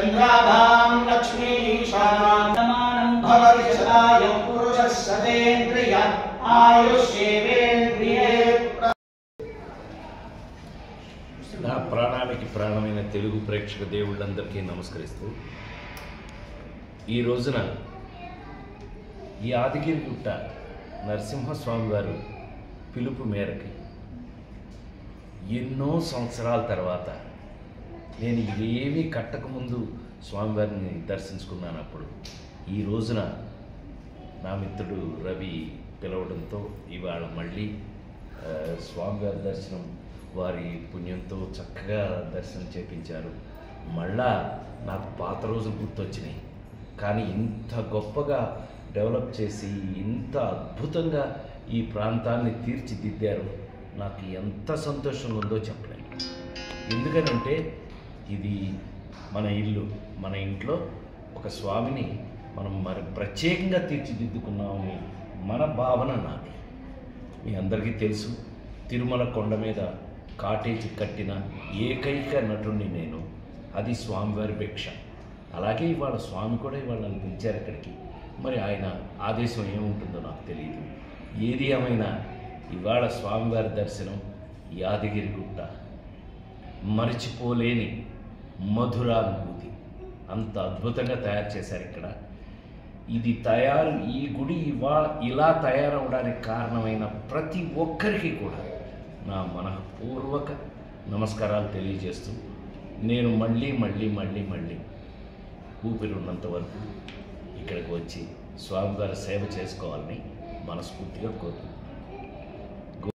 చంద్రాభాం లక్ష్మీశానాం భవతి సదాయ పురుషः సతేంద్రియ ఆయుష్యేవేంద్రియే. నా ప్రాణానికి ప్రాణమైన తెలుగు ప్రేక్షక దేవుళ్ళందరికీ నమస్కరిస్తూ, ఈ రోజున ఈ యాదగిరిగుట్ట నరసింహస్వామి వారు పిలుపు మేరకి ఎన్నో సంవత్సరాల తర్వాత నేను ఇవేమీ కట్టకముందు స్వామివారిని దర్శించుకున్నాను. అప్పుడు ఈ రోజున నా మిత్రుడు రవి పిలవడంతో ఇవాళ మళ్ళీ స్వామివారి దర్శనం వారి పుణ్యంతో చక్కగా దర్శనం చేపించారు. మళ్ళా నాకు పాత రోజులు గుర్తొచ్చినాయి. కానీ ఇంత గొప్పగా డెవలప్ చేసి ఇంత అద్భుతంగా ఈ ప్రాంతాన్ని తీర్చిదిద్దారు. నాకు ఎంత సంతోషంగా ఉందో చెప్పలేను. ఎందుకనంటే ఇది మన ఇల్లు, మన ఇంట్లో ఒక స్వామిని మనం మరి ప్రత్యేకంగా తీర్చిదిద్దుకున్నామని మన భావన నాది. మీ అందరికీ తెలుసు, తిరుమల కొండ మీద కాటేజీ కట్టిన ఏకైక నటుడిని నేను. అది స్వామివారి భిక్ష. అలాగే ఇవాళ స్వామి కూడా ఇవాళ నన్ను పిలిచారు ఇక్కడికి. మరి ఆయన ఆదేశం ఏముంటుందో నాకు తెలియదు. ఏది ఏమైనా ఇవాళ స్వామివారి దర్శనం యాదగిరిగుట్ట మరిచిపోలేని మధురానుభూతి. అంత అద్భుతంగా తయారు చేశారు ఇక్కడ. ఈ గుడి ఇలా తయారవడానికి కారణమైన ప్రతి ఒక్కరికి కూడా నా మనఃపూర్వక నమస్కారాలు తెలియజేస్తూ, నేను మళ్ళీ ఊపిరి ఉన్నంత వరకు ఇక్కడికి వచ్చి స్వామివారి సేవ చేసుకోవాలని మనస్ఫూర్తిగా కోరుకుంటున్నాను.